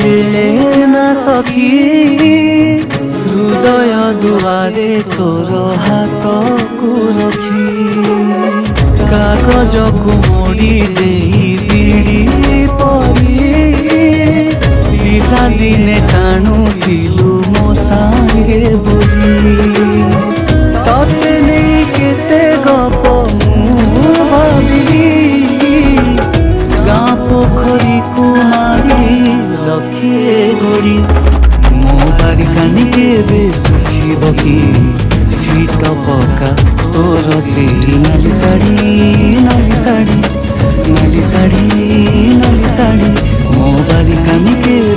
मिले ना सखी हृदय दुआरे तोर हाथ को रखी कागज को मोड़ी दे बीड़ी परी पिला दिने टाणुथिलु मो सांगे बोली तते नहीं केते गप मु भाविली गाँ पोखरी कुमारी लखिए गोड़ी मो बारिकानी केबे सुखिब कि छिट पका तोर से नाली साड़ी नाली साड़ी नाली साड़ी नाली साड़ी मो बारिकानी केबे